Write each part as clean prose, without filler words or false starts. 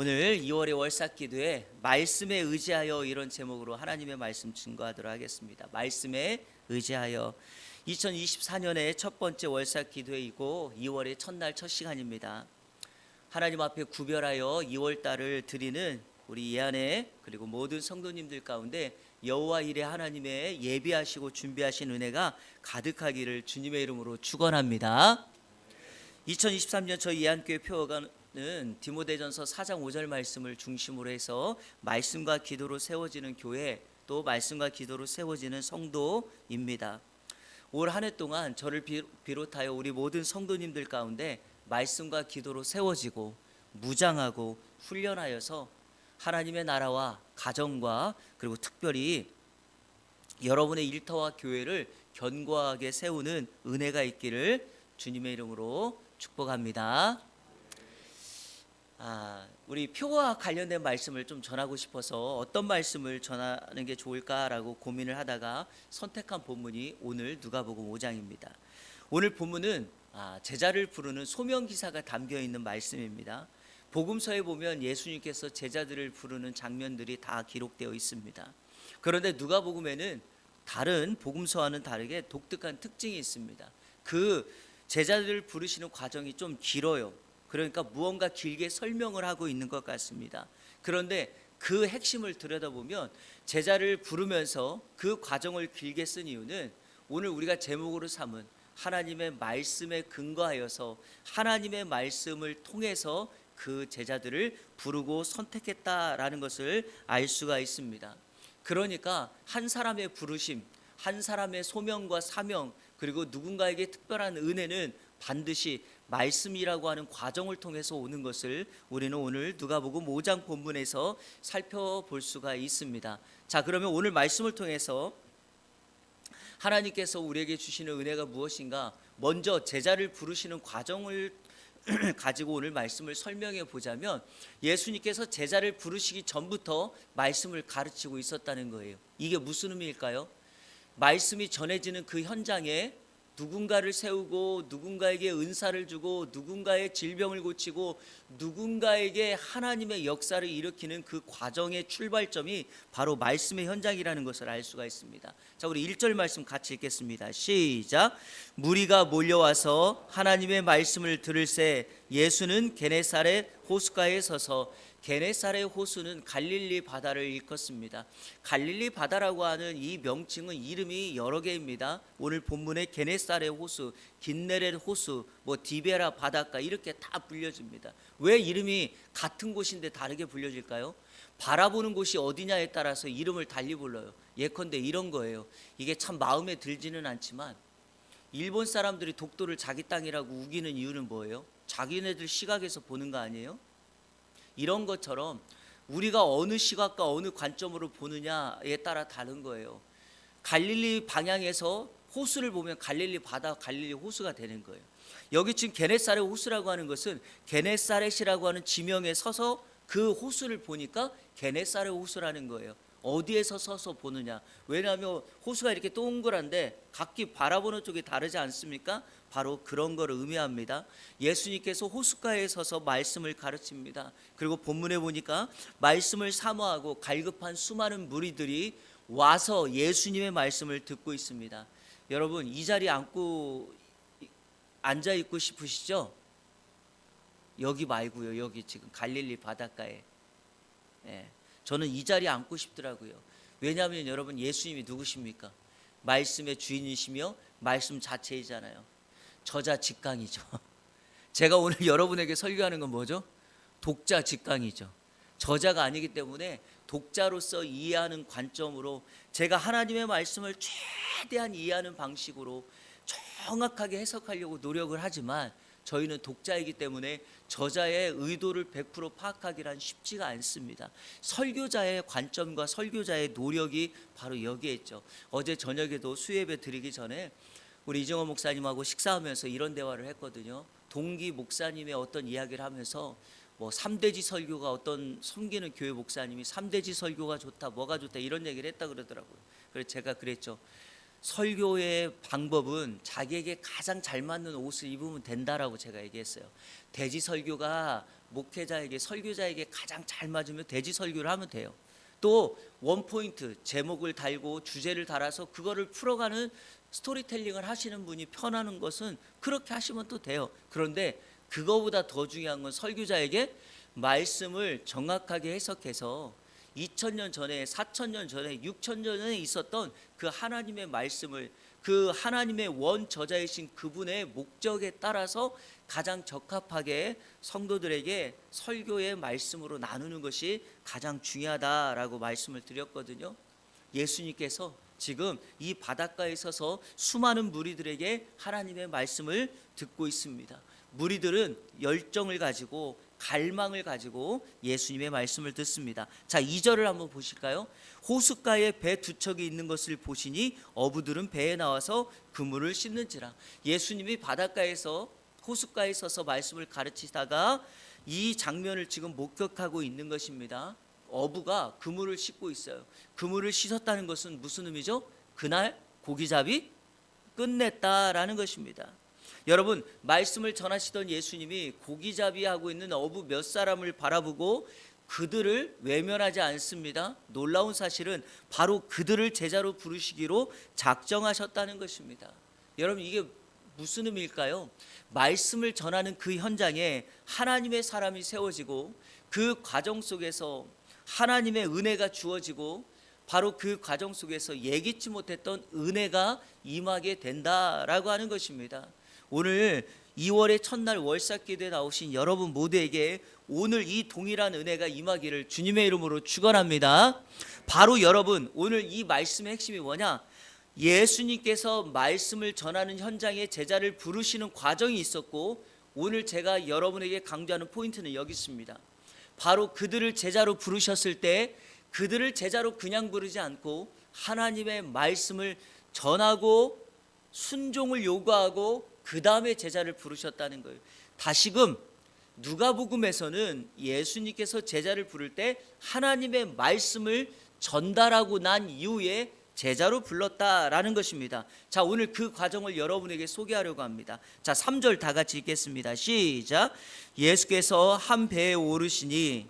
오늘 2월의 월삭기도에 말씀에 의지하여 이런 제목으로 하나님의 말씀 증거하도록 하겠습니다. 말씀에 의지하여 2024년의 첫 번째 월삭기도이고 2월의 첫날 첫 시간입니다. 하나님 앞에 구별하여 2월달을 드리는 우리 예안의 그리고 모든 성도님들 가운데 여호와 이레 하나님의 예비하시고 준비하신 은혜가 가득하기를 주님의 이름으로 축원합니다. 2023년 저희 예안교회 표어가는 디모데전서 4장 5절 말씀을 중심으로 해서 말씀과 기도로 세워지는 교회, 또 말씀과 기도로 세워지는 성도입니다. 올 한 해 동안 저를 비롯하여 우리 모든 성도님들 가운데 말씀과 기도로 세워지고 무장하고 훈련하여서 하나님의 나라와 가정과 그리고 특별히 여러분의 일터와 교회를 견고하게 세우는 은혜가 있기를 주님의 이름으로 축복합니다. 우리 표와 관련된 말씀을 좀 전하고 싶어서 어떤 말씀을 전하는 게 좋을까라고 고민을 하다가 선택한 본문이 오늘 누가복음 5장입니다. 오늘 본문은 제자를 부르는 소명 기사가 담겨 있는 말씀입니다. 복음서에 보면 예수님께서 제자들을 부르는 장면들이 다 기록되어 있습니다. 그런데 누가복음에는 다른 복음서와는 다르게 독특한 특징이 있습니다. 그 제자들을 부르시는 과정이 좀 길어요. 그러니까 무언가 길게 설명을 하고 있는 것 같습니다. 그런데 그 핵심을 들여다보면 제자를 부르면서 그 과정을 길게 쓴 이유는 오늘 우리가 제목으로 삼은 하나님의 말씀에 근거하여서 하나님의 말씀을 통해서 그 제자들을 부르고 선택했다라는 것을 알 수가 있습니다. 그러니까 한 사람의 부르심, 한 사람의 소명과 사명, 그리고 누군가에게 특별한 은혜는 반드시 말씀이라고 하는 과정을 통해서 오는 것을 우리는 오늘 누가복음 5장 본문에서 살펴볼 수가 있습니다. 자, 그러면 오늘 말씀을 통해서 하나님께서 우리에게 주시는 은혜가 무엇인가? 먼저 제자를 부르시는 과정을 가지고 오늘 말씀을 설명해 보자면 예수님께서 제자를 부르시기 전부터 말씀을 가르치고 있었다는 거예요. 이게 무슨 의미일까요? 말씀이 전해지는 그 현장에 누군가를 세우고 누군가에게 은사를 주고 누군가의 질병을 고치고 누군가에게 하나님의 역사를 일으키는 그 과정의 출발점이 바로 말씀의 현장이라는 것을 알 수가 있습니다. 자, 우리 1절 말씀 같이 읽겠습니다. 시작. 무리가 몰려와서 하나님의 말씀을 들을새 예수는 게네사렛 호숫가에 서서, 게네사렛 호수는 갈릴리 바다를 일컫습니다. 갈릴리 바다라고 하는 이 명칭은 이름이 여러 개입니다. 오늘 본문의 게네사렛 호수, 긴네렛 호수, 디베라 바닷가 이렇게 다 불려집니다. 왜 이름이 같은 곳인데 다르게 불려질까요? 바라보는 곳이 어디냐에 따라서 이름을 달리 불러요. 예컨대 이런 거예요. 이게 참 마음에 들지는 않지만 일본 사람들이 독도를 자기 땅이라고 우기는 이유는 뭐예요? 자기네들 시각에서 보는 거 아니에요? 이런 것처럼 우리가 어느 시각과 어느 관점으로 보느냐에 따라 다른 거예요. 갈릴리 방향에서 호수를 보면 갈릴리 바다, 갈릴리 호수가 되는 거예요. 여기 지금 게네사렛 호수라고 하는 것은 게네사렛이라고 하는 지명에 서서 그 호수를 보니까 게네사렛 호수라는 거예요. 어디에서 서서 보느냐? 왜냐하면 호수가 이렇게 동그란데 각기 바라보는 쪽이 다르지 않습니까? 바로 그런 거를 의미합니다. 예수님께서 호숫가에 서서 말씀을 가르칩니다. 그리고 본문에 보니까 말씀을 사모하고 갈급한 수많은 무리들이 와서 예수님의 말씀을 듣고 있습니다. 여러분, 이 자리에 앉아 있고 싶으시죠? 여기 말고요. 여기 지금 갈릴리 바닷가에. 저는 이 자리에 앉고 싶더라고요. 왜냐하면 여러분, 예수님이 누구십니까? 말씀의 주인이시며 말씀 자체이잖아요. 저자 직강이죠. 제가 오늘 여러분에게 설교하는 건 뭐죠? 독자 직강이죠. 저자가 아니기 때문에 독자로서 이해하는 관점으로 제가 하나님의 말씀을 최대한 이해하는 방식으로 정확하게 해석하려고 노력을 하지만 저희는 독자이기 때문에 저자의 의도를 100% 파악하기란 쉽지가 않습니다. 설교자의 관점과 설교자의 노력이 바로 여기에 있죠. 어제 저녁에도 수예배 드리기 전에 우리 이정호 목사님하고 식사하면서 이런 대화를 했거든요. 동기 목사님의 어떤 이야기를 하면서 3대지 설교가, 어떤 섬기는 교회 목사님이 3대지 설교가 좋다, 뭐가 좋다 이런 얘기를 했다 그러더라고요. 그래서 제가 그랬죠. 설교의 방법은 자기에게 가장 잘 맞는 옷을 입으면 된다라고 제가 얘기했어요. 대지 설교가 목회자에게 설교자에게 가장 잘 맞으면 대지 설교를 하면 돼요. 또 원포인트 제목을 달고 주제를 달아서 그거를 풀어가는 스토리텔링을 하시는 분이 편하는 것은 그렇게 하시면 또 돼요. 그런데 그거보다 더 중요한 건 설교자에게 말씀을 정확하게 해석해서 2000년 전에 4000년 전에 6000년 전에 있었던 그 하나님의 말씀을 그 하나님의 원 저자이신 그분의 목적에 따라서 가장 적합하게 성도들에게 설교의 말씀으로 나누는 것이 가장 중요하다라고 말씀을 드렸거든요. 예수님께서 지금 이 바닷가에 서서 수많은 무리들에게 하나님의 말씀을 듣고 있습니다. 무리들은 열정을 가지고 갈망을 가지고 예수님의 말씀을 듣습니다. 자, 2절을 한번 보실까요? 호숫가에 배 두 척이 있는 것을 보시니 어부들은 배에 나와서 그물을 씻는지라. 예수님이 바닷가에서 호숫가에 서서 말씀을 가르치다가 이 장면을 지금 목격하고 있는 것입니다. 어부가 그물을 씻고 있어요. 그물을 씻었다는 것은 무슨 의미죠? 그날 고기잡이 끝냈다라는 것입니다. 여러분, 말씀을 전하시던 예수님이 고기잡이하고 있는 어부 몇 사람을 바라보고 그들을 외면하지 않습니다. 놀라운 사실은 바로 그들을 제자로 부르시기로 작정하셨다는 것입니다. 여러분, 이게 무슨 의미일까요? 말씀을 전하는 그 현장에 하나님의 사람이 세워지고 그 과정 속에서 하나님의 은혜가 주어지고 바로 그 과정 속에서 예기치 못했던 은혜가 임하게 된다라고 하는 것입니다. 오늘 2월의 첫날 월삭기도에 나오신 여러분 모두에게 오늘 이 동일한 은혜가 임하기를 주님의 이름으로 축원합니다. 바로 여러분, 오늘 이 말씀의 핵심이 뭐냐? 예수님께서 말씀을 전하는 현장에 제자를 부르시는 과정이 있었고, 오늘 제가 여러분에게 강조하는 포인트는 여기 있습니다. 바로 그들을 제자로 부르셨을 때 그들을 제자로 그냥 부르지 않고 하나님의 말씀을 전하고 순종을 요구하고 그 다음에 제자를 부르셨다는 거예요. 다시금 누가복음에서는 예수님께서 제자를 부를 때 하나님의 말씀을 전달하고 난 이후에 제자로 불렀다라는 것입니다. 자, 오늘 그 과정을 여러분에게 소개하려고 합니다. 자, 3절 다 같이 읽겠습니다. 시작. 예수께서 한 배에 오르시니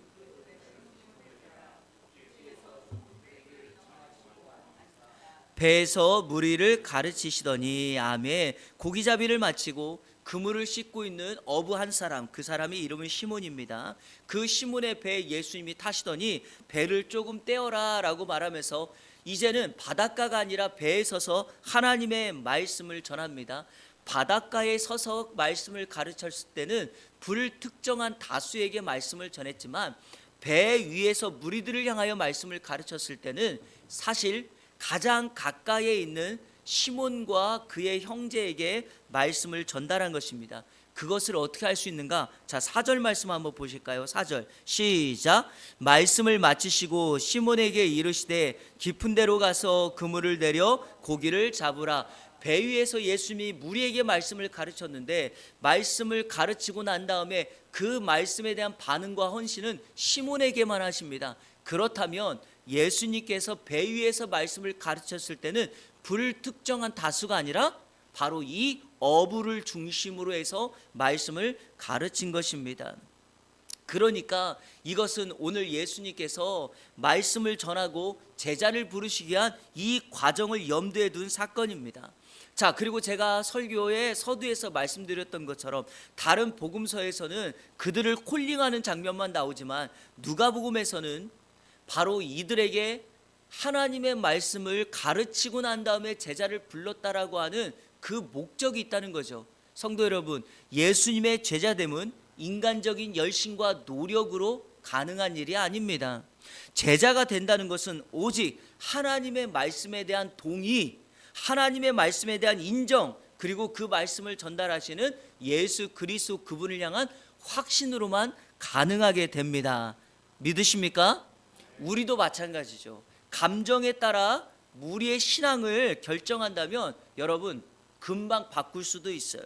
배에서 무리를 가르치시더니. 아멘. 고기잡이를 마치고 그물을 씻고 있는 어부 한 사람, 그 사람이 이름은 시몬입니다. 그 시몬의 배에 예수님이 타시더니 배를 조금 떼어라 라고 말하면서 이제는 바닷가가 아니라 배에 서서 하나님의 말씀을 전합니다. 바닷가에 서서 말씀을 가르쳤을 때는 불특정한 다수에게 말씀을 전했지만 배 위에서 무리들을 향하여 말씀을 가르쳤을 때는 사실 가장 가까이에 있는 시몬과 그의 형제에게 말씀을 전달한 것입니다. 그것을 어떻게 할 수 있는가? 자, 4절 말씀 한번 보실까요? 4절 시작. 말씀을 마치시고 시몬에게 이르시되 깊은 데로 가서 그물을 내려 고기를 잡으라. 배 위에서 예수님이 무리에게 말씀을 가르쳤는데 말씀을 가르치고 난 다음에 그 말씀에 대한 반응과 헌신은 시몬에게만 하십니다. 그렇다면 예수님께서 배 위에서 말씀을 가르쳤을 때는 불특정한 다수가 아니라 바로 이 어부를 중심으로 해서 말씀을 가르친 것입니다. 그러니까 이것은 오늘 예수님께서 말씀을 전하고 제자를 부르시기 위한 이 과정을 염두에 둔 사건입니다. 자, 그리고 제가 설교의 서두에서 말씀드렸던 것처럼 다른 복음서에서는 그들을 콜링하는 장면만 나오지만 누가복음에서는 바로 이들에게 하나님의 말씀을 가르치고 난 다음에 제자를 불렀다라고 하는 그 목적이 있다는 거죠. 성도 여러분, 예수님의 제자됨은 인간적인 열심과 노력으로 가능한 일이 아닙니다. 제자가 된다는 것은 오직 하나님의 말씀에 대한 동의, 하나님의 말씀에 대한 인정, 그리고 그 말씀을 전달하시는 예수 그리스도 그분을 향한 확신으로만 가능하게 됩니다. 믿으십니까? 우리도 마찬가지죠. 감정에 따라 우리의 신앙을 결정한다면 여러분 금방 바꿀 수도 있어요.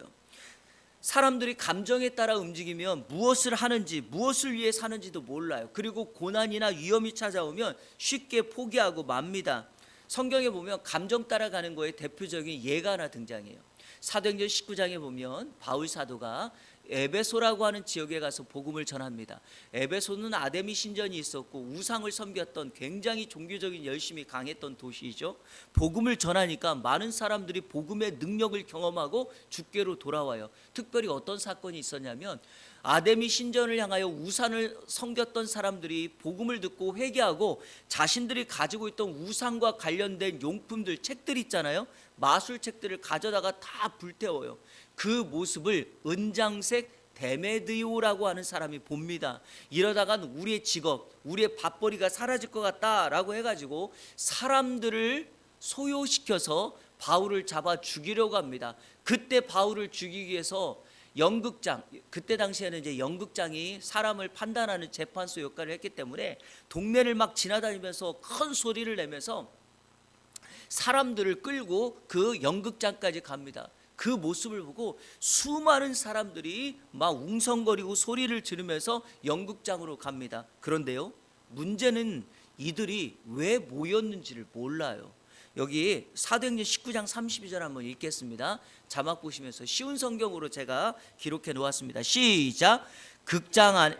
사람들이 감정에 따라 움직이면 무엇을 하는지, 무엇을 위해 사는지도 몰라요. 그리고 고난이나 위험이 찾아오면 쉽게 포기하고 맙니다. 성경에 보면 감정 따라가는 거에 대표적인 예가 하나 등장해요. 사도행전 19장에 보면 바울 사도가 에베소라고 하는 지역에 가서 복음을 전합니다. 에베소는 아데미 신전이 있었고 우상을 섬겼던 굉장히 종교적인 열심이 강했던 도시이죠. 복음을 전하니까 많은 사람들이 복음의 능력을 경험하고 주께로 돌아와요. 특별히 어떤 사건이 있었냐면 아데미 신전을 향하여 우상을 섬겼던 사람들이 복음을 듣고 회개하고 자신들이 가지고 있던 우상과 관련된 용품들, 책들 있잖아요. 마술책들을 가져다가 다 불태워요. 그 모습을 은장색 데메드요라고 하는 사람이 봅니다. 이러다간 우리의 직업, 우리의 밥벌이가 사라질 것 같다라고 해가지고 사람들을 소요시켜서 바울을 잡아 죽이려고 합니다. 그때 바울을 죽이기 위해서 연극장, 그때 당시에는 이제 연극장이 사람을 판단하는 재판소 역할을 했기 때문에 동네를 막 지나다니면서 큰 소리를 내면서 사람들을 끌고 그 연극장까지 갑니다. 그 모습을 보고 수많은 사람들이 막 웅성거리고 소리를 지르면서 연극장으로 갑니다. 그런데요, 문제는 이들이 왜 모였는지를 몰라요. 여기 사도행전 19장 32절 한번 읽겠습니다. 자막 보시면서 쉬운 성경으로 제가 기록해 놓았습니다. 시작. 극장 안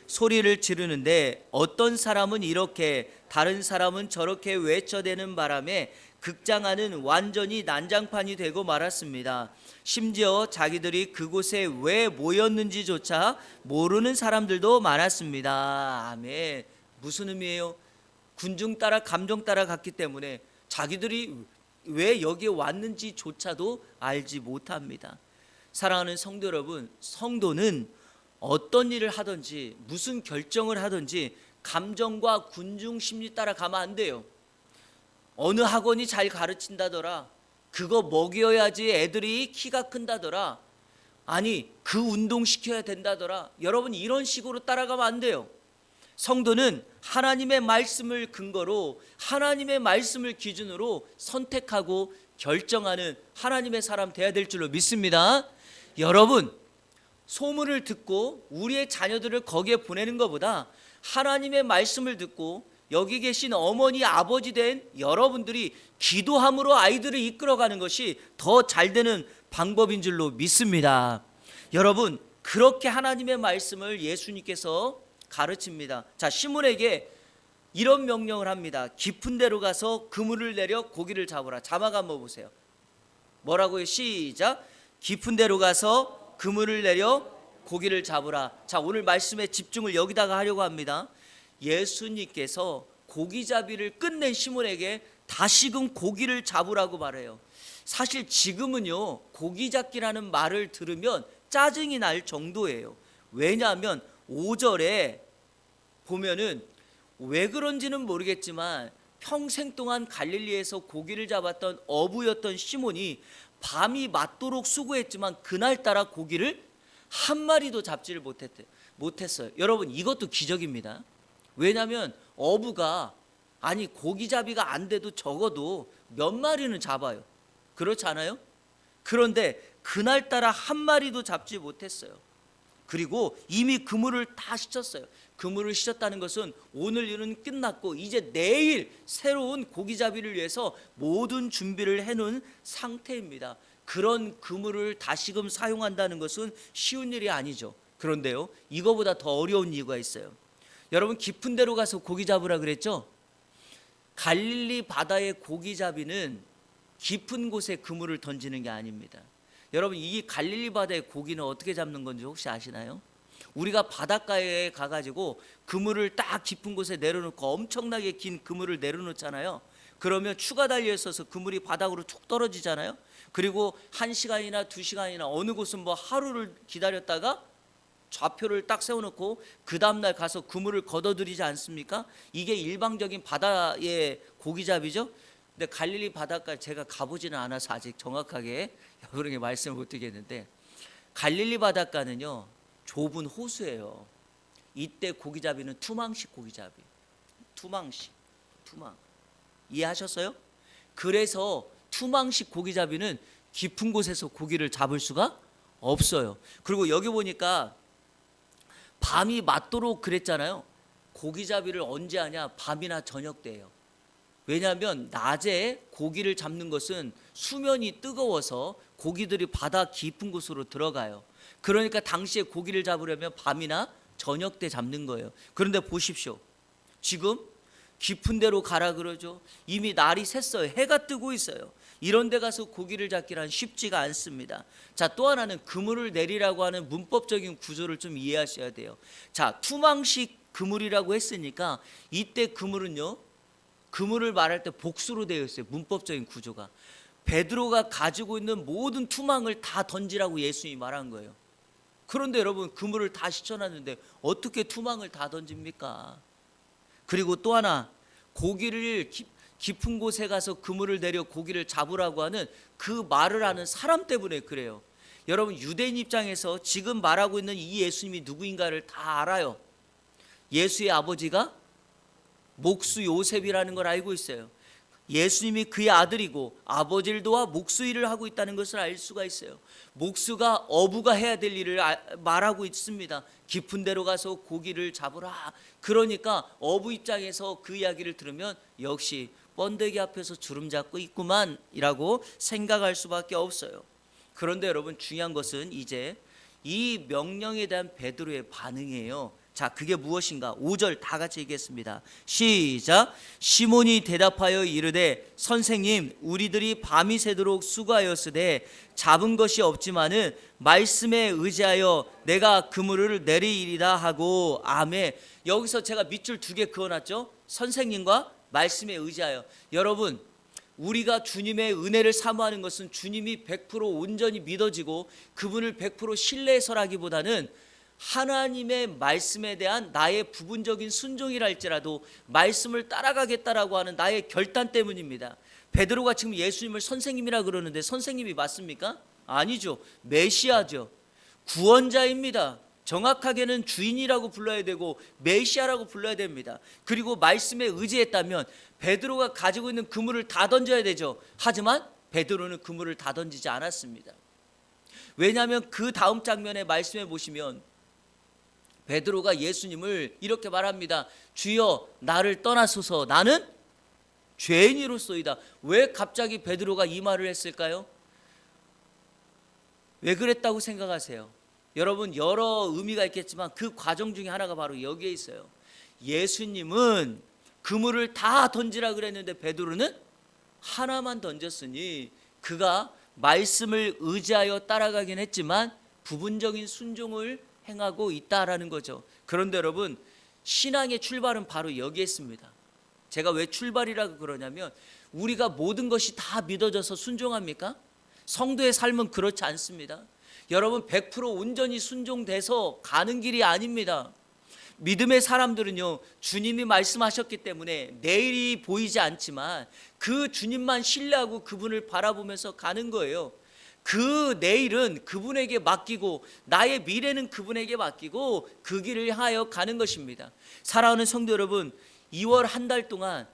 소리를 지르는데 어떤 사람은 이렇게 다른 사람은 저렇게 외쳐대는 바람에 극장 안은 완전히 난장판이 되고 말았습니다. 심지어 자기들이 그곳에 왜 모였는지조차 모르는 사람들도 많았습니다. 아멘. 무슨 의미예요? 군중 따라 감정 따라 갔기 때문에 자기들이 왜 여기에 왔는지조차도 알지 못합니다. 사랑하는 성도 여러분, 성도는 어떤 일을 하든지 무슨 결정을 하든지 감정과 군중 심리 따라 가면 안 돼요. 어느 학원이 잘 가르친다더라, 그거 먹여야지 애들이 키가 큰다더라, 아니 그 운동 시켜야 된다더라, 여러분 이런 식으로 따라가면 안 돼요. 성도는 하나님의 말씀을 근거로 하나님의 말씀을 기준으로 선택하고 결정하는 하나님의 사람 돼야 될 줄로 믿습니다. 여러분, 소문을 듣고 우리의 자녀들을 거기에 보내는 것보다 하나님의 말씀을 듣고 여기 계신 어머니 아버지 된 여러분들이 기도함으로 아이들을 이끌어가는 것이 더 잘 되는 방법인 줄로 믿습니다. 여러분, 그렇게 하나님의 말씀을 예수님께서 가르칩니다. 자, 시몬에게 이런 명령을 합니다. 깊은 데로 가서 그물을 내려 고기를 잡으라. 자막 한번 보세요. 뭐라고요? 시작. 깊은 데로 가서 그물을 내려 고기를 잡으라. 자, 오늘 말씀의 집중을 여기다가 하려고 합니다. 예수님께서 고기잡이를 끝낸 시몬에게 다시금 고기를 잡으라고 말해요. 사실 지금은요, 고기잡기라는 말을 들으면 짜증이 날 정도예요. 왜냐하면 5절에 보면은 왜 그런지는 모르겠지만 평생 동안 갈릴리에서 고기를 잡았던 어부였던 시몬이 밤이 맞도록 수고했지만 그날따라 고기를 한 마리도 잡지를 못했어요. 여러분, 이것도 기적입니다. 왜냐하면 어부가, 아니 고기잡이가 안 돼도 적어도 몇 마리는 잡아요. 그렇지 않아요? 그런데 그날따라 한 마리도 잡지 못했어요. 그리고 이미 그물을 다 씻었어요. 그물을 씻었다는 것은 오늘 일은 끝났고 이제 내일 새로운 고기잡이를 위해서 모든 준비를 해놓은 상태입니다. 그런 그물을 다시금 사용한다는 것은 쉬운 일이 아니죠. 그런데요, 이거보다 더 어려운 이유가 있어요. 여러분, 깊은 데로 가서 고기 잡으라 그랬죠? 갈릴리 바다의 고기잡이는 깊은 곳에 그물을 던지는 게 아닙니다. 여러분, 이 갈릴리 바다의 고기는 어떻게 잡는 건지 혹시 아시나요? 우리가 바닷가에 가가지고 그물을 딱 깊은 곳에 내려놓고 엄청나게 긴 그물을 내려놓잖아요. 그러면 추가 달려 있어서 그물이 바닥으로 툭 떨어지잖아요. 그리고 1시간이나 2시간이나 어느 곳은 뭐 하루를 기다렸다가 좌표를 딱 세워놓고 그 다음날 가서 그물을 걷어들이지 않습니까? 이게 일방적인 바다의 고기잡이죠. 근데 갈릴리 바닷가 제가 가보지는 않아서 아직 정확하게 여러분에게 말씀을 못 드리겠는데, 갈릴리 바닷가는요 좁은 호수예요. 이때 고기잡이는 투망식 고기잡이, 투망 이해하셨어요? 그래서 투망식 고기잡이는 깊은 곳에서 고기를 잡을 수가 없어요. 그리고 여기 보니까 밤이 맞도록 그랬잖아요. 고기잡이를 언제 하냐? 밤이나 저녁 때예요. 왜냐하면 낮에 고기를 잡는 것은 수면이 뜨거워서 고기들이 바다 깊은 곳으로 들어가요. 그러니까 당시에 고기를 잡으려면 밤이나 저녁 때 잡는 거예요. 그런데 보십시오. 지금 깊은 데로 가라 그러죠. 이미 날이 샜어요. 해가 뜨고 있어요. 이런 데 가서 고기를 잡기란 쉽지가 않습니다. 자, 또 하나는 그물을 내리라고 하는 문법적인 구조를 좀 이해하셔야 돼요. 자, 투망식 그물이라고 했으니까 이때 그물은요, 그물을 말할 때 복수로 되어 있어요. 문법적인 구조가. 베드로가 가지고 있는 모든 투망을 다 던지라고 예수님이 말한 거예요. 그런데 여러분, 그물을 다 씻어놨는데 어떻게 투망을 다 던집니까? 그리고 또 하나, 고기를 깊은 곳에 가서 그물을 내려 고기를 잡으라고 하는 그 말을 하는 사람 때문에 그래요. 여러분, 유대인 입장에서 지금 말하고 있는 이 예수님이 누구인가를 다 알아요. 예수의 아버지가 목수 요셉이라는 걸 알고 있어요. 예수님이 그의 아들이고 아버지를 도와 목수 일을 하고 있다는 것을 알 수가 있어요. 목수가 어부가 해야 될 일을 말하고 있습니다. 깊은 데로 가서 고기를 잡으라. 그러니까 어부 입장에서 그 이야기를 들으면 역시 번데기 앞에서 주름 잡고 있구만 이라고 생각할 수밖에 없어요. 그런데 여러분, 중요한 것은 이제 이 명령에 대한 베드로의 반응이에요. 자, 그게 무엇인가? 5절 다 같이 얘기했습니다. 시작. 시몬이 대답하여 이르되 선생님, 우리들이 밤이 새도록 수고하였으되 잡은 것이 없지만은 말씀에 의지하여 내가 그물을 내리이리다 하고. 아멘. 여기서 제가 밑줄 2개 그어놨죠. 선생님과 말씀에 의지하여. 여러분, 우리가 주님의 은혜를 사모하는 것은 주님이 100% 온전히 믿어지고 그분을 100% 신뢰해서라기보다는 하나님의 말씀에 대한 나의 부분적인 순종이랄지라도 말씀을 따라가겠다라고 하는 나의 결단 때문입니다. 베드로가 지금 예수님을 선생님이라 그러는데 선생님이 맞습니까? 아니죠. 메시아죠. 구원자입니다. 정확하게는 주인이라고 불러야 되고 메시아라고 불러야 됩니다. 그리고 말씀에 의지했다면 베드로가 가지고 있는 그물을 다 던져야 되죠. 하지만 베드로는 그물을 다 던지지 않았습니다. 왜냐하면 그 다음 장면에 말씀해 보시면 베드로가 예수님을 이렇게 말합니다. 주여, 나를 떠나소서, 나는 죄인이로소이다. 왜 갑자기 베드로가 이 말을 했을까요? 왜 그랬다고 생각하세요? 여러분, 여러 의미가 있겠지만 그 과정 중에 하나가 바로 여기에 있어요. 예수님은 그물을 다 던지라 그랬는데 베드로는 하나만 던졌으니 그가 말씀을 의지하여 따라가긴 했지만 부분적인 순종을 행하고 있다라는 거죠. 그런데 여러분, 신앙의 출발은 바로 여기에 있습니다. 제가 왜 출발이라고 그러냐면 우리가 모든 것이 다 믿어져서 순종합니까? 성도의 삶은 그렇지 않습니다. 여러분, 100% 온전히 순종돼서 가는 길이 아닙니다. 믿음의 사람들은요, 주님이 말씀하셨기 때문에 내일이 보이지 않지만 그 주님만 신뢰하고 그분을 바라보면서 가는 거예요. 그 내일은 그분에게 맡기고 나의 미래는 그분에게 맡기고 그 길을 향하여 가는 것입니다. 사랑하는 성도 여러분, 2월 한 달 동안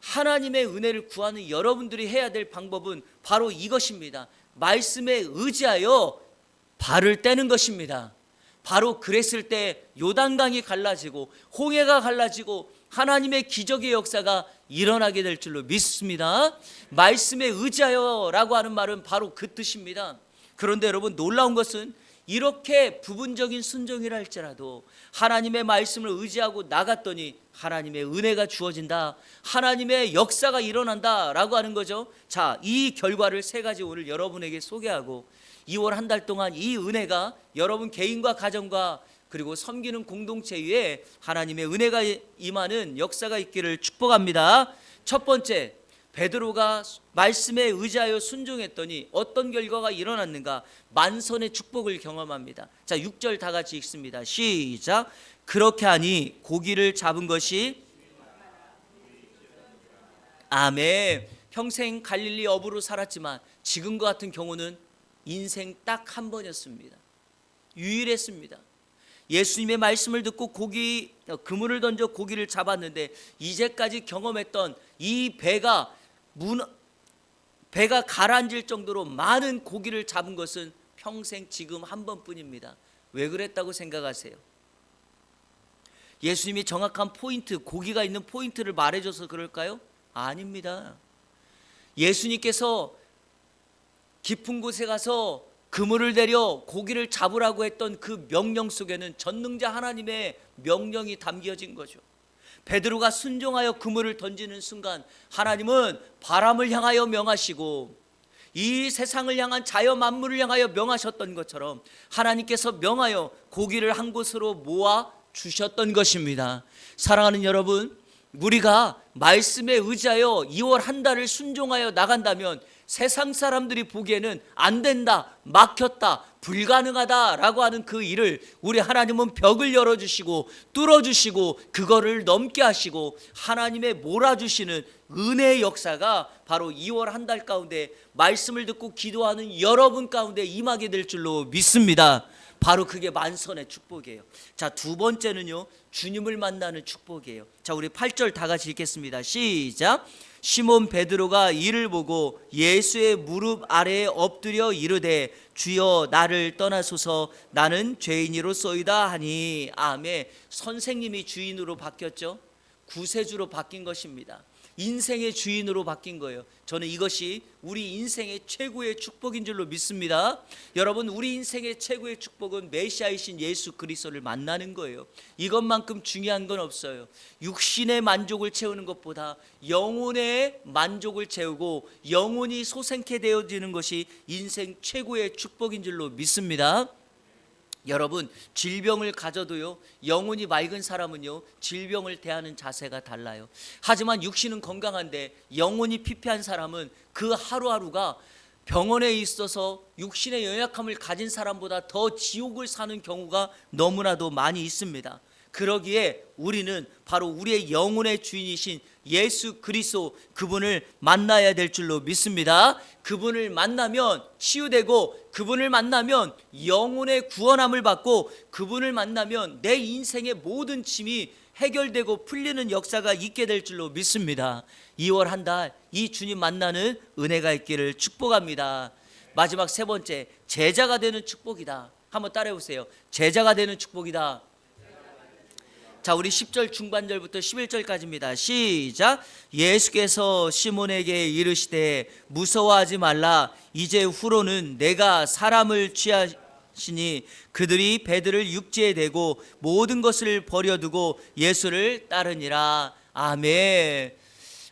하나님의 은혜를 구하는 여러분들이 해야 될 방법은 바로 이것입니다. 말씀에 의지하여 발을 떼는 것입니다. 바로 그랬을 때 요단강이 갈라지고 홍해가 갈라지고 하나님의 기적의 역사가 일어나게 될 줄로 믿습니다. 말씀에 의지하여 라고 하는 말은 바로 그 뜻입니다. 그런데 여러분, 놀라운 것은 이렇게 부분적인 순종이라 할지라도 하나님의 말씀을 의지하고 나갔더니 하나님의 은혜가 주어진다, 하나님의 역사가 일어난다 라고 하는 거죠. 자, 이 결과를 3가지 오늘 여러분에게 소개하고 2월 한 달 동안 이 은혜가 여러분 개인과 가정과 그리고 섬기는 공동체 위에 하나님의 은혜가 임하는 역사가 있기를 축복합니다. 첫 번째, 베드로가 말씀에 의지하여 순종했더니 어떤 결과가 일어났는가? 만선의 축복을 경험합니다. 자, 6절 다 같이 읽습니다. 시작. 그렇게 하니 고기를 잡은 것이, 아멘. 평생 갈릴리 어부로 살았지만 지금과 같은 경우는 인생 딱 한 번이었습니다. 유일했습니다. 예수님의 말씀을 듣고 그물을 던져 고기를 잡았는데 이제까지 경험했던 이 배가 가라앉을 정도로 많은 고기를 잡은 것은 평생 지금 한 번뿐입니다. 왜 그랬다고 생각하세요? 예수님이 정확한 포인트, 고기가 있는 포인트를 말해줘서 그럴까요? 아닙니다. 예수님께서 깊은 곳에 가서 그물을 내려 고기를 잡으라고 했던 그 명령 속에는 전능자 하나님의 명령이 담겨진 거죠. 베드로가 순종하여 그물을 던지는 순간 하나님은 바람을 향하여 명하시고 이 세상을 향한 자연 만물을 향하여 명하셨던 것처럼 하나님께서 명하여 고기를 한 곳으로 모아 주셨던 것입니다. 사랑하는 여러분, 우리가 말씀에 의지하여 2월 한 달을 순종하여 나간다면 세상 사람들이 보기에는 안 된다, 막혔다, 불가능하다라고 하는 그 일을 우리 하나님은 벽을 열어주시고 뚫어주시고 그거를 넘게 하시고 하나님의 몰아주시는 은혜의 역사가 바로 2월 한 달 가운데 말씀을 듣고 기도하는 여러분 가운데 임하게 될 줄로 믿습니다. 바로 그게 만선의 축복이에요. 자, 두 번째는요, 주님을 만나는 축복이에요. 자, 우리 8절 다 같이 읽겠습니다. 시작. 시몬 베드로가 이를 보고 예수의 무릎 아래에 엎드려 이르되 주여 나를 떠나소서 나는 죄인이로소이다 하니. 아멘. 선생님이 주인으로 바뀌었죠. 구세주로 바뀐 것입니다. 인생의 주인으로 바뀐 거예요. 저는 이것이 우리 인생의 최고의 축복인 줄로 믿습니다. 여러분, 우리 인생의 최고의 축복은 메시아이신 예수 그리스도를 만나는 거예요. 이것만큼 중요한 건 없어요. 육신의 만족을 채우는 것보다 영혼의 만족을 채우고 영혼이 소생케 되어지는 것이 인생 최고의 축복인 줄로 믿습니다. 여러분, 질병을 가져도요, 영혼이 맑은 사람은요, 질병을 대하는 자세가 달라요. 하지만 육신은 건강한데 영혼이 피폐한 사람은 그 하루하루가 병원에 있어서 육신의 연약함을 가진 사람보다 더 지옥을 사는 경우가 너무나도 많이 있습니다. 그러기에 우리는 바로 우리의 영혼의 주인이신 예수 그리스도, 그분을 만나야 될 줄로 믿습니다. 그분을 만나면 치유되고, 그분을 만나면 영혼의 구원함을 받고, 그분을 만나면 내 인생의 모든 짐이 해결되고 풀리는 역사가 있게 될 줄로 믿습니다. 2월 한 달 이 주님 만나는 은혜가 있기를 축복합니다. 마지막 세 번째, 제자가 되는 축복이다. 한번 따라해 보세요. 제자가 되는 축복이다. 자, 우리 10절 중반절부터 11절까지입니다. 시작. 예수께서 시몬에게 이르시되 무서워하지 말라. 이제 후로는 내가 사람을 취하시니 그들이 배들을 육지에 대고 모든 것을 버려두고 예수를 따르니라. 아멘.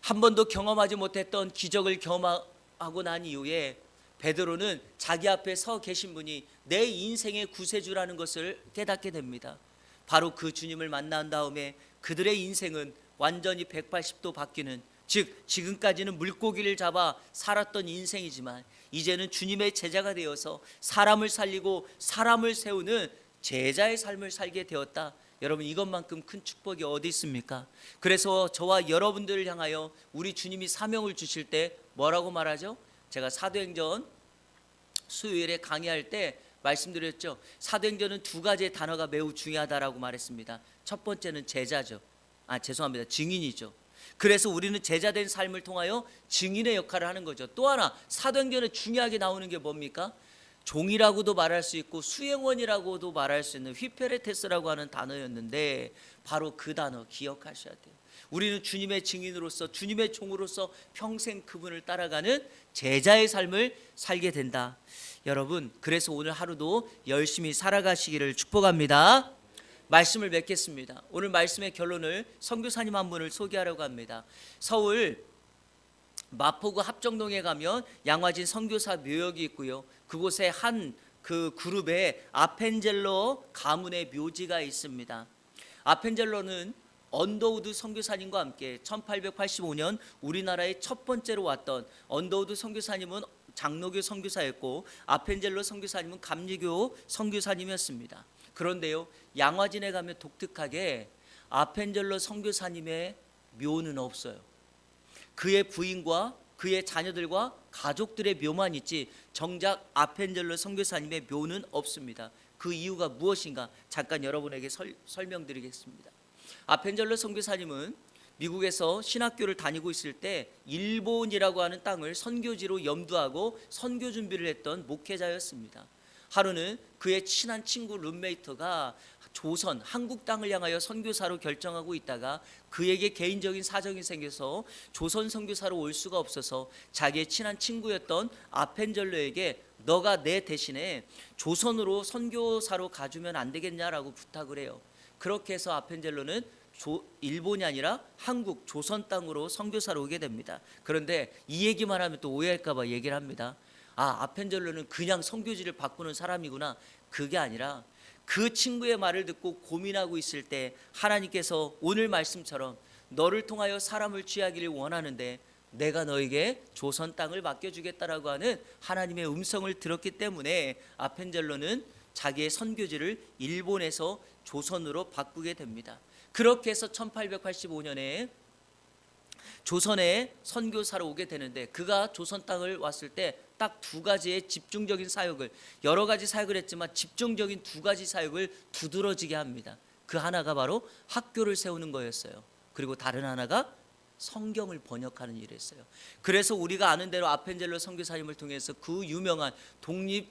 한 번도 경험하지 못했던 기적을 경험하고 난 이후에 베드로는 자기 앞에 서 계신 분이 내 인생의 구세주라는 것을 깨닫게 됩니다. 바로 그 주님을 만난 다음에 그들의 인생은 완전히 180도 바뀌는, 즉 지금까지는 물고기를 잡아 살았던 인생이지만 이제는 주님의 제자가 되어서 사람을 살리고 사람을 세우는 제자의 삶을 살게 되었다. 여러분, 이것만큼 큰 축복이 어디 있습니까? 그래서 저와 여러분들을 향하여 우리 주님이 사명을 주실 때 뭐라고 말하죠? 제가 사도행전 수요일에 강의할 때 말씀드렸죠. 사도행전은 두 가지의 단어가 매우 중요하다라고 말했습니다. 첫 번째는 제자죠. 증인이죠. 그래서 우리는 제자된 삶을 통하여 증인의 역할을 하는 거죠. 또 하나, 사도행전에 중요하게 나오는 게 뭡니까? 종이라고도 말할 수 있고 수행원이라고도 말할 수 있는 휘페레테스라고 하는 단어였는데, 바로 그 단어 기억하셔야 돼요. 우리는 주님의 증인으로서, 주님의 종으로서 평생 그분을 따라가는 제자의 삶을 살게 된다. 여러분, 그래서 오늘 하루도 열심히 살아가시기를 축복합니다. 말씀을 맺겠습니다. 오늘 말씀의 결론을 선교사님 한 분을 소개하려고 합니다. 서울 마포구 합정동에 가면 양화진 선교사 묘역이 있고요. 그곳에 한 그 그룹에 아펜젤로 가문의 묘지가 있습니다. 아펜젤로는 언더우드 선교사님과 함께 1885년 우리나라에 첫 번째로 왔던, 언더우드 선교사님은 장로교 선교사였고 아펜젤로 선교사님은 감리교 선교사님이었습니다. 그런데요, 양화진에 가면 독특하게 아펜젤로 선교사님의 묘는 없어요. 그의 부인과 그의 자녀들과 가족들의 묘만 있지 정작 아펜젤로 선교사님의 묘는 없습니다. 그 이유가 무엇인가 잠깐 여러분에게 설명드리겠습니다. 아펜젤로 선교사님은 미국에서 신학교를 다니고 있을 때 일본이라고 하는 땅을 선교지로 염두하고 선교 준비를 했던 목회자였습니다. 하루는 그의 친한 친구 룸메이트가 조선, 한국 땅을 향하여 선교사로 결정하고 있다가 그에게 개인적인 사정이 생겨서 조선 선교사로 올 수가 없어서 자기의 친한 친구였던 아펜젤로에게 너가 내 대신에 조선으로 선교사로 가주면 안 되겠냐라고 부탁을 해요. 그렇게 해서 아펜젤로는 일본이 아니라 한국 조선 땅으로 선교사로 오게 됩니다. 그런데 이 얘기만 하면 또 오해할까 봐 얘기를 합니다. 아펜젤로는 그냥 선교지를 바꾸는 사람이구나. 그게 아니라 그 친구의 말을 듣고 고민하고 있을 때 하나님께서 오늘 말씀처럼 너를 통하여 사람을 취하기를 원하는데 내가 너에게 조선 땅을 맡겨주겠다라고 하는 하나님의 음성을 들었기 때문에 아펜젤로는 자기의 선교지를 일본에서 조선으로 바꾸게 됩니다. 그렇게 해서 1885년에 조선에 선교사로 오게 되는데 그가 조선 땅을 왔을 때 딱 두 가지의 집중적인 사역을, 여러 가지 사역을 했지만 집중적인 두 가지 사역을 두드러지게 합니다. 그 하나가 바로 학교를 세우는 거였어요. 그리고 다른 하나가 성경을 번역하는 일을 했어요. 그래서 우리가 아는 대로 아펜젤로 선교사님을 통해서 그 유명한 독립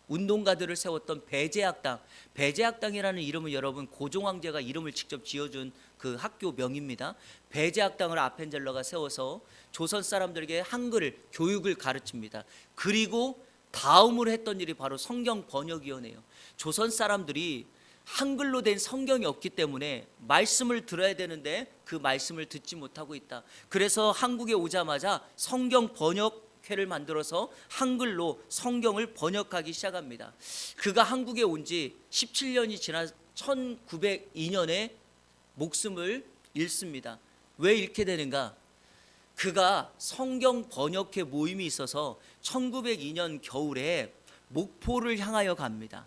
운동가들을 세웠던 배제학당, 배제학당이라는 이름은 여러분 고종황제가 이름을 직접 지어준 그 학교 명입니다. 배제학당을 아펜젤러가 세워서 조선 사람들에게 한글을, 교육을 가르칩니다. 그리고 다음으로 했던 일이 바로 성경 번역위원회예요. 조선 사람들이 한글로 된 성경이 없기 때문에 말씀을 들어야 되는데 그 말씀을 듣지 못하고 있다. 그래서 한국에 오자마자 성경 번역회를 만들어서 한글로 성경을 번역하기 시작합니다. 그가 한국에 온 지 17년이 지나 1902년에 목숨을 잃습니다. 왜 잃게 되는가? 그가 성경 번역회 모임이 있어서 1902년 겨울에 목포를 향하여 갑니다.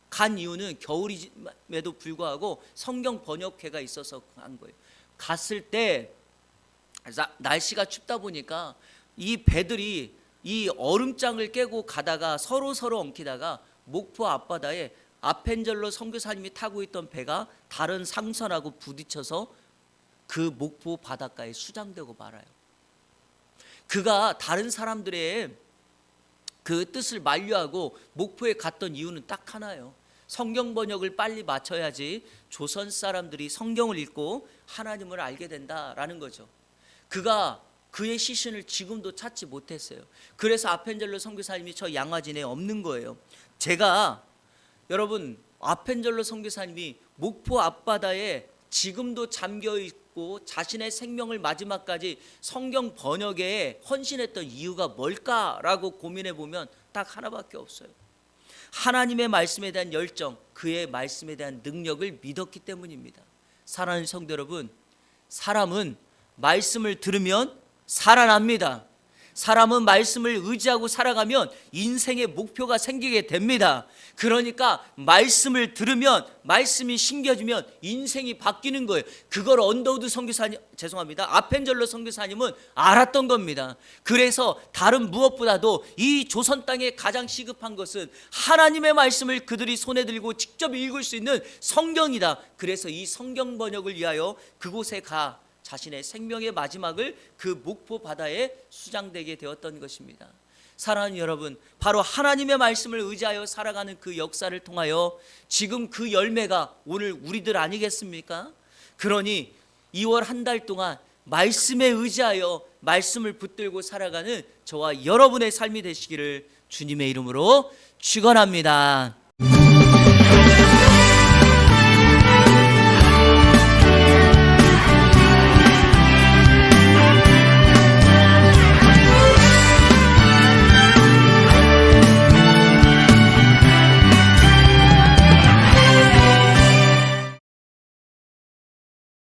간 이유는 겨울임에도 불구하고 성경 번역회가 있어서 간 거예요. 갔을 때 날씨가 춥다 보니까 이 배들이 이 얼음장을 깨고 가다가 서로 엉키다가 목포 앞바다에 아펜젤로 선교사님이 타고 있던 배가 다른 상선하고 부딪혀서 그 목포 바닷가에 수장되고 말아요. 그가 다른 사람들의 그 뜻을 만류하고 목포에 갔던 이유는 딱 하나예요. 성경 번역을 빨리 마쳐야지 조선 사람들이 성경을 읽고 하나님을 알게 된다라는 거죠. 그가 그의 시신을 지금도 찾지 못했어요. 그래서 아펜젤로 선교사님이 저 양화진에 없는 거예요. 제가 여러분 아펜젤로 선교사님이 목포 앞바다에 지금도 잠겨 있고 자신의 생명을 마지막까지 성경 번역에 헌신했던 이유가 뭘까라고 고민해 보면 딱 하나밖에 없어요. 하나님의 말씀에 대한 열정, 그의 말씀에 대한 능력을 믿었기 때문입니다. 사랑하는 성도 여러분, 사람은 말씀을 들으면 살아납니다. 사람은 말씀을 의지하고 살아가면 인생의 목표가 생기게 됩니다. 그러니까 말씀을 들으면, 말씀이 신겨지면 인생이 바뀌는 거예요. 그걸 언더우드 선교사님, 아펜젤로 선교사님은 알았던 겁니다. 그래서 다른 무엇보다도 이 조선 땅에 가장 시급한 것은 하나님의 말씀을 그들이 손에 들고 직접 읽을 수 있는 성경이다. 그래서 이 성경 번역을 위하여 그곳에 가 자신의 생명의 마지막을 그 목포 바다에 수장되게 되었던 것입니다. 사랑하는 여러분, 바로 하나님의 말씀을 의지하여 살아가는 그 역사를 통하여 지금 그 열매가 오늘 우리들 아니겠습니까? 그러니 2월 한 달 동안 말씀에 의지하여 말씀을 붙들고 살아가는 저와 여러분의 삶이 되시기를 주님의 이름으로 축원합니다.